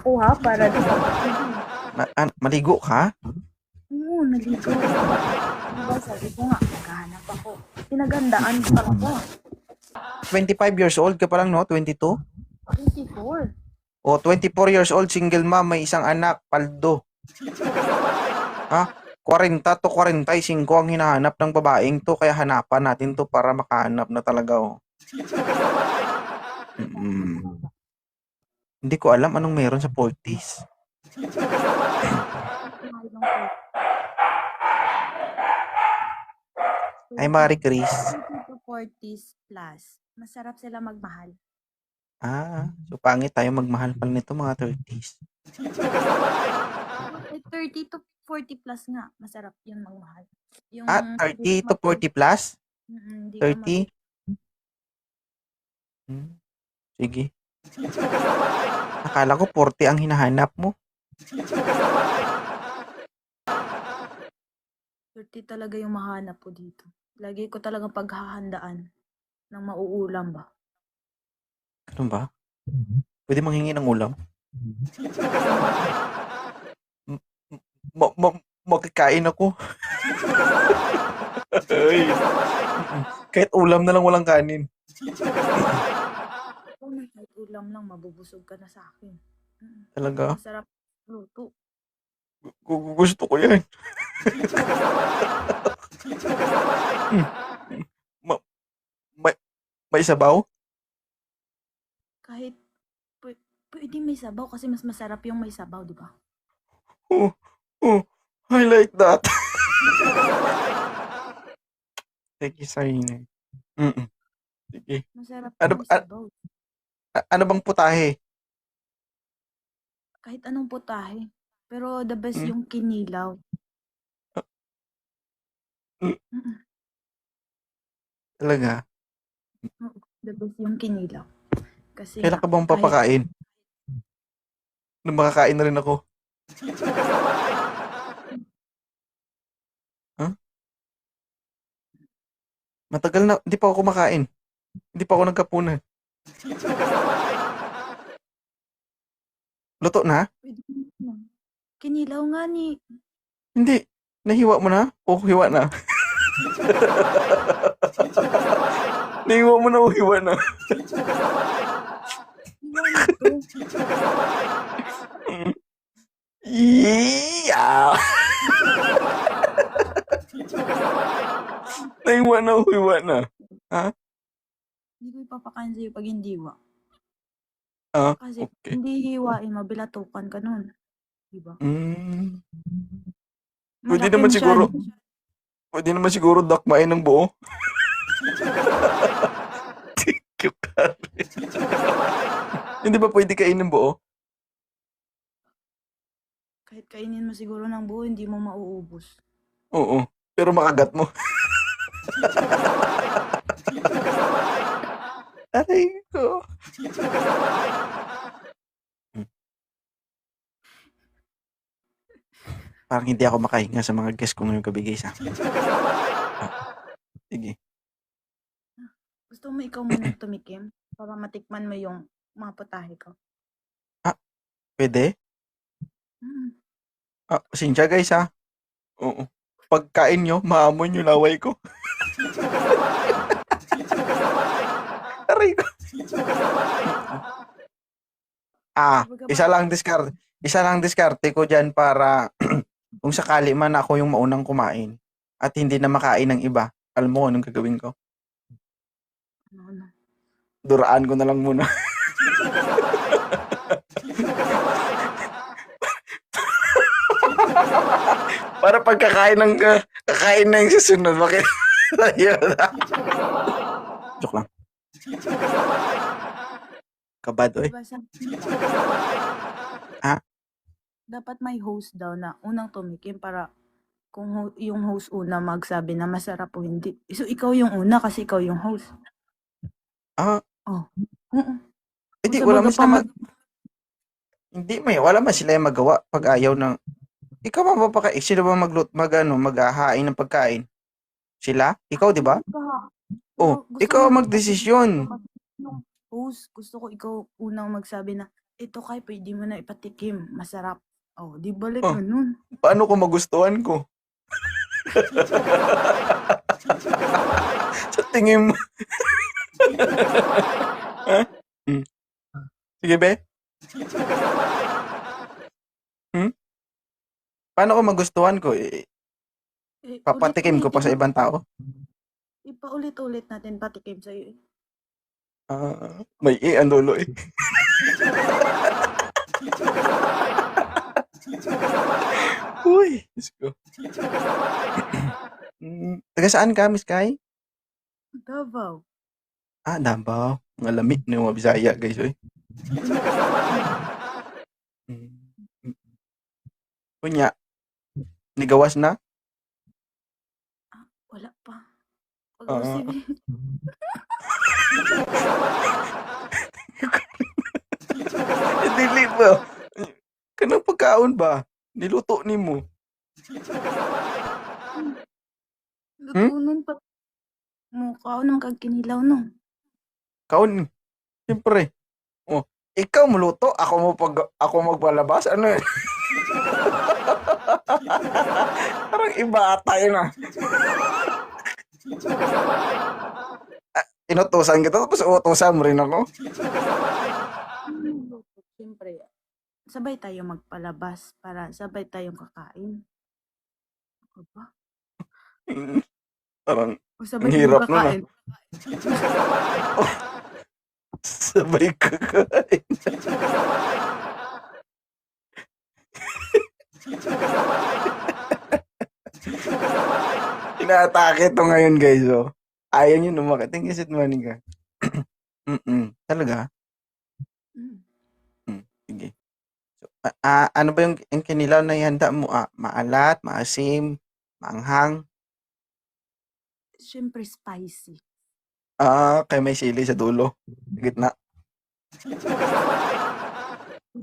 kuha para di ba? Maligo ka? Oo, naligo. Diba sabi ko nga, maghahanap ako. Pinagandaan ko talaga. 25 years old ka pa lang, no? 22? 24. O 24 years old, single mom, may isang anak, paldo. Ha? 40 to 45 ang hinahanap ng babaeng to, kaya hanapan natin to para makahanap na talaga, oh. Mm. Hindi ko alam anong meron sa 40s. Mahal ng Ay, 30. Marie Chris. 30 to 40s plus. Masarap sila magmahal. So pangit tayo magmahal pala nito mga 30s. Like 30 to 40 plus nga. Masarap yun magmahal. Yung 30 to 40 plus? hindi ka 30? Sige. Akala ko 40 ang hinahanap mo. 30 talaga yung mahanap ko dito. Lagi ko talagang paghahandaan ng mauulam ba. Ganun ba? Pwede manghingi ng ulam? M- Makikain ako. Ay. Kahit ulam na lang walang kanin. Oo na, kahit ulam lang, mabubusog ka na sa akin. Talaga? Masarap luto. Gusto ko yan. Ma- may, may sabaw? Kahit pwede may sabaw kasi mas masarap yung may sabaw, di ba? Oh, oh, I like that. Thank you, Sarina. Sige. Masarap Ano, yung may sabaw. ano bang putahe? Kahit anong putahe. Pero the best Mm, yung kinilaw. mm, Mm. Talaga? Oo, the best yung kinilaw. Kasi Kailan nga, ka bang kahit papakain? Nung makakain na rin ako. Huh? Matagal na, hindi pa ako kumakain. Hindi pa ako nagkapunan. Luto na? pwede na. Kinilaw nga ni. Hindi. Nahiwa mo na? O hiwa na? Nahiwa mo na o hiwa na? Iwa na to. Yeah! Nahiwa na o hiwa na? Ha? Hindi ko ipapakain sa'yo pag hindi hiwa. Kasi Okay. hindi hiwain, mabilatukan ka nun. Diba? Mm. Pwede Malaki naman siguro, masyado. pwede naman siguro dakmain ng buo. Hindi ba pwede kainin ng buo? Kahit kainin mo siguro ng buo, hindi mo mauubos. Oo. Pero makagat mo. Aray ko. Parang hindi ako makahinga sa mga guest kong nagkabigay sa akin. Sige. Gusto mo ikaw munang tumikim para matikman mo yung mga putahe ko? Pwede? Mm. Pasensya guys ha. Oo. Pagkain nyo, maamoy nyo laway ko. Aray ko. Kumbaga parang, Isa lang diskarte ko dyan para kung sakali man ako yung maunang kumain at hindi na makain ng iba. Alam mo anong gagawin ko? ano. Duraan ko na lang muna. Para kakain na yung susunod. Bakit? Ayun. Joke lang. Kabado eh. Diba sabi Ah, dapat may host daw na unang tumikim para kung yung host una magsabi na masarap o hindi. So, ikaw yung una kasi ikaw yung host. ah, Oh. Oo. Kung hindi, sa wala baga man pa sila hindi wala man sila yung magawa pag ayaw ng, ikaw ba sino ba maghahain ng pagkain? Sila? Ikaw, di ba? pero Oh, gusto ko ikaw yung magdesisyon. yung host. Gusto ko ikaw unang magsabi na Ito kay pwede mo na ipatikim. Masarap. Oh, di balik Oh, ganun. paano kung magustuhan ko? Sa tingin mo? Ha? Hmm. Sige, be. Hmm? Paano kung magustuhan ko? Papatikim ko pa Ulit-ulitin sa mo. ibang tao? Ipaulit-ulit natin patikim sa'yo. May ang dulo eh. Uy, Diyos ko. Taga saan ka, Miss Kai? Davao. Davao. Mga lamig na mga Bisaya, guys. Oy. Mm. Kunya, nigawas na? Wala pa. Ah, Pag-usibin. Dili ba? Kanang pagkaon ba? Niluto ni mo. Hmm? Lutunon pa. Mukha nang kagkinilaw no. Kaon. Siyempre. Oh, ikaw maluto, ako magpalabas. Ano yun? Parang iba ata yun ah. Inutusan kita, tapos utusan mo rin ako. Siyempre, sabay tayo magpalabas para sabay tayong kakain. Ano ba? Parang, O ang sabay kayong hirap nun ah. kakain. Sabay kakain. Inaatake to ngayon guys oh. Ayaw nyo numakit. Think is it money ka? Talaga? Sige. So, ano ba yung kinilaw na ihanda mo? Maalat, maasim, maanghang? Siyempre spicy. Kaya may sili sa dulo. Sa gitna.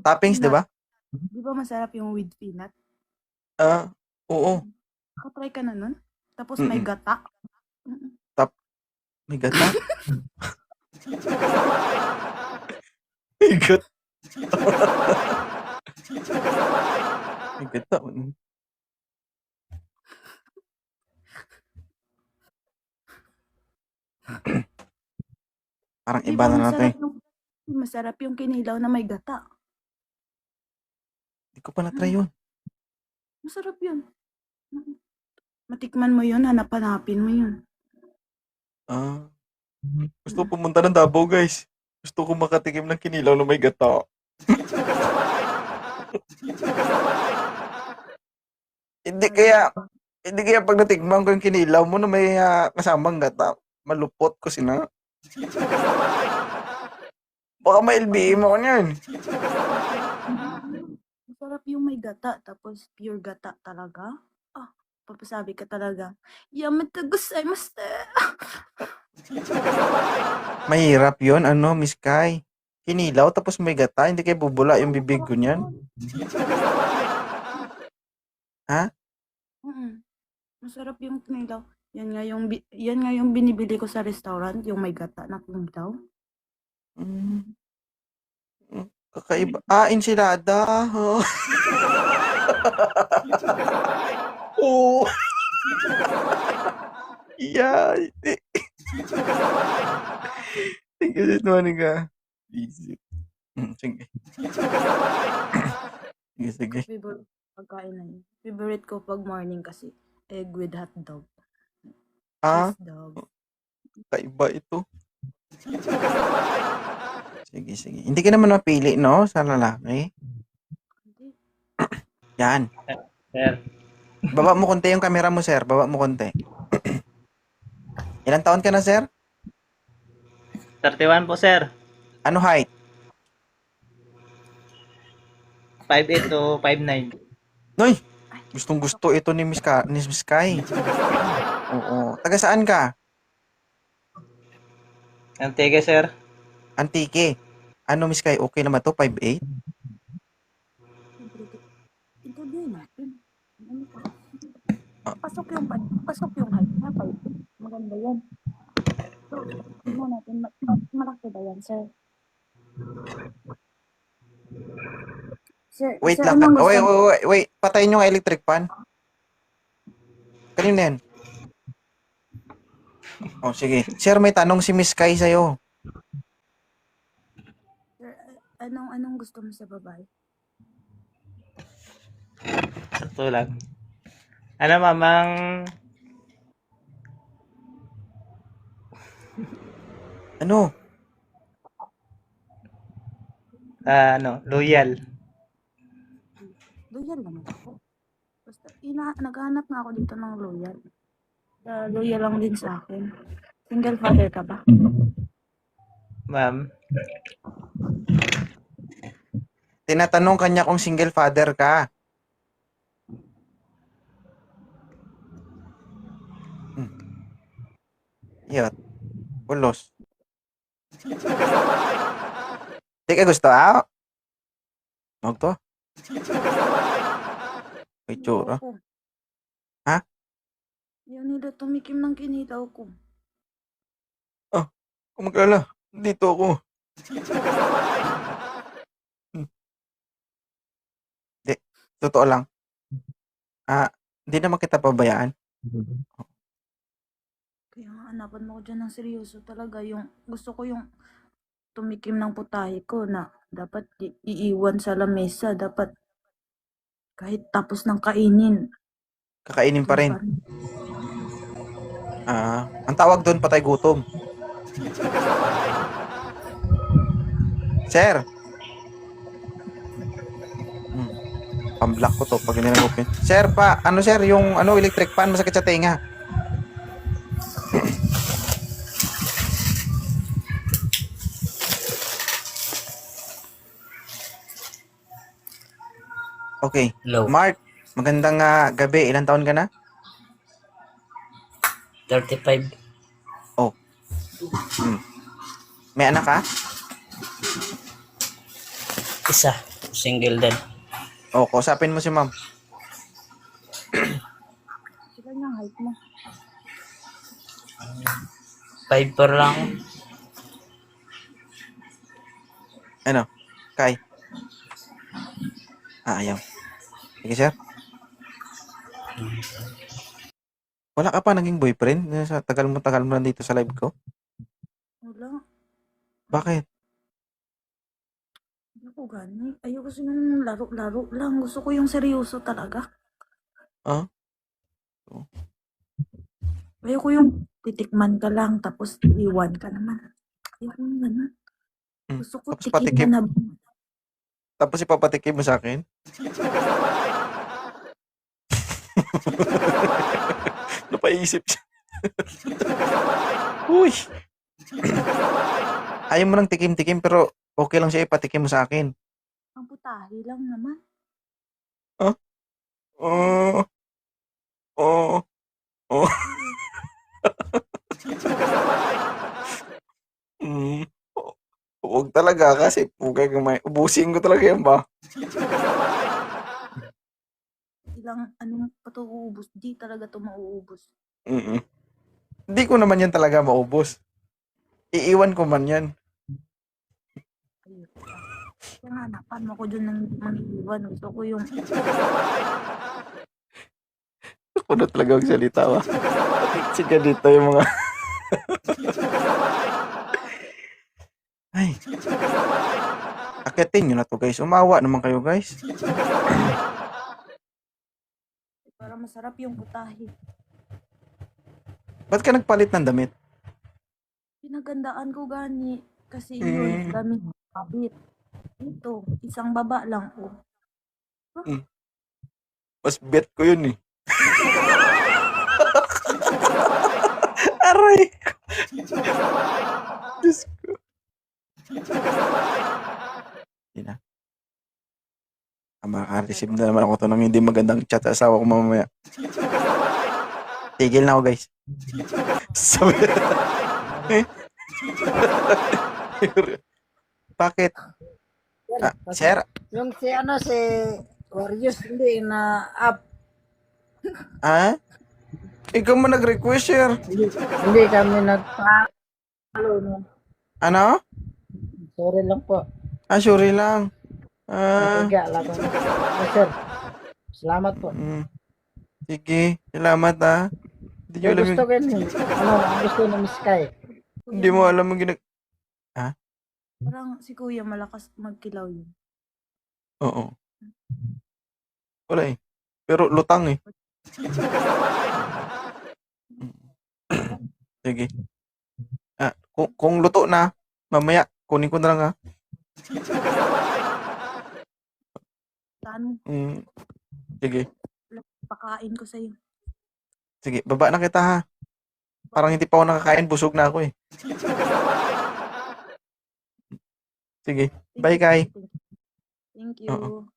Toppings, di ba? Di ba masarap yung with peanut? Oo. Nakatry ka na nun? Tapos may gata. May gata? May gata. May gata. Parang Di iba ba na natin. masarap yung kinilaw na may gata? Hindi ko pa na-try yun. Masarap yun. Matikman mo yun, hanap-hanapin mo yun. Gusto ko pumunta ng Davao, guys. Gusto ko makatikim ng kinilaw na may gata. Hindi kaya pag natikman ko yung kinilaw mo na may kasamang gata, malupot ko sina. Baka ma-LBM ako niyan. Masarap yung may gata, tapos pure gata talaga. Papasabi ka talaga, yamete gozaimasu. Mahirap yun, Miss Kai. Kinilaw tapos may gata, hindi kayo bubula yung bibig ko niyan. Ha? Masarap yung kinilaw. Yan nga yung binibili ko sa restaurant, yung may gata na kinilaw. Kakaiba. Enchilada. Oo. Yeah. Sige, sinungaling ka. Easy. Sige. Sige. Favorite pagkain na yun. Favorite ko pag morning kasi, egg with hot dog. Cheese dog. Kaiba ito. Sige. Hindi ka naman mapili, no? Sa lalaki. Yan. Sir, Baba mo konti yung camera mo, sir. Baba mo konti. Ilang taon ka na, sir? 31 po sir. Ano height? 5'8 to 5'9. Noy! Gustong gusto ito ni Miss Kai. Oo. Taga saan ka? Antique sir. Antique. Ano, Miss Kai? Okay naman to? 5'8"? Interview natin. Pasok yung height na. Maganda yan. Tingnan natin, malaki ba yan, sir? Wait sir, lang. anong gusto Wait, mo? wait, wait, wait. Patayin yung electric fan. Kanina yan. Oh, sige. Sir, may tanong si Miss Kai sa'yo. Sir, anong gusto mo sa babae? Sakto lang. Ano, mamang, Ano? loyal. Loyal naman ako. Basta, naghahanap nga ako dito ng loyal. Loyal lang din sa akin. Single father ka ba? Ma'am, Tinatanong kanya kung single father ka. Yot. Ulos. Di ka gusto, Huwag to. May tsura. Ayoko. Ha? Ayaw nila tumikim ng kinitaw ko. Kung mag-alala, dito ako. Di, totoo lang. Hindi naman kita pabayaan. Kaya nga, hanapan mo ko dyan ng seryoso talaga. Gusto ko yung tumikim ng putahe ko na dapat iiwan sa lamesa. Dapat kahit tapos ng kainin. Kakainin pa rin. doon pa rin. Ang tawag doon, patay gutom. Sir. Pamblock ko to pag hindi na-open. Sir, sir, yung electric fan masakit sa tenga. Okay. Hello. Mark, magandang gabi. Ilang taon ka na? 35. May anak ka? Isa. Single din. Kausapin mo si ma'am. Sila yung height mo. 5 per lang. Ano? Kai? Ayaw. Sige, sir. Wala ka pa naging boyfriend? Sa tagal mo nandito sa live ko? Wala. Bakit? Ayoko gani. Ayoko kasi yung laro-laro lang. Gusto ko yung seryoso talaga. Ayoko yung titikman ka lang tapos iwan ka naman. Ayoko yung ganun. Gusto ko Tapos tikim na Tapos ipapatikim mo sa akin? Napaisip siya. Uy! Ayaw mo ng tikim-tikim pero okay lang siya ipatikim mo sa akin. ang putahe lang naman. Oh. Oh. Oh. Huwag talaga kasi pugay kamay. Ubusin ko talaga yan ba? Anong pa to uubos? Di talaga to mauubos. Hindi ko naman yan talaga maubos. Iiwan ko man yan. Ayun. Kaya nga, hanapan mo ko dyan ng mag-iwan. Gusto ko yung Ako na talaga magsalita ba? Sige dito yung mga... Ay. Akitin nyo na to guys. Umawa naman kayo guys. para masarap yung putahe. Ba't ka nagpalit ng damit? Pinagandaan ko gani. Kasi yun, dami kabit. Ito, isang baba lang. Mas bet ko yun eh. Aray ko. Diyos ko. Hindi na. Maka-receive na naman ako to ng hindi magandang chat sa asawa ko mamaya. Tigil na ako guys. Sabi. Bakit? Sir? Yung si Warriors hindi na up. Ikaw mo nag-request, sir. Hindi kami nagpa-follow no. Ano? Sorry lang po. Sorry lang. Ah, Natiga lang ako. Sir, salamat po. sige. Salamat ha. Hindi nyo Kaya alam gusto yung, ko yun, ang gusto ng Miss Sky. hindi mo alam yung Parang si kuya malakas magkilaw yun. Oo. Wala eh. Pero lutang eh. Sige. Kung luto na, mamaya, kunin ko na lang ha. Saan Sige. pakain ko sa'yo? Sige, baba na kita ha. Parang hindi pa ako nakakain, busog na ako eh. Sige. Bye, Kai. Thank Oo. you.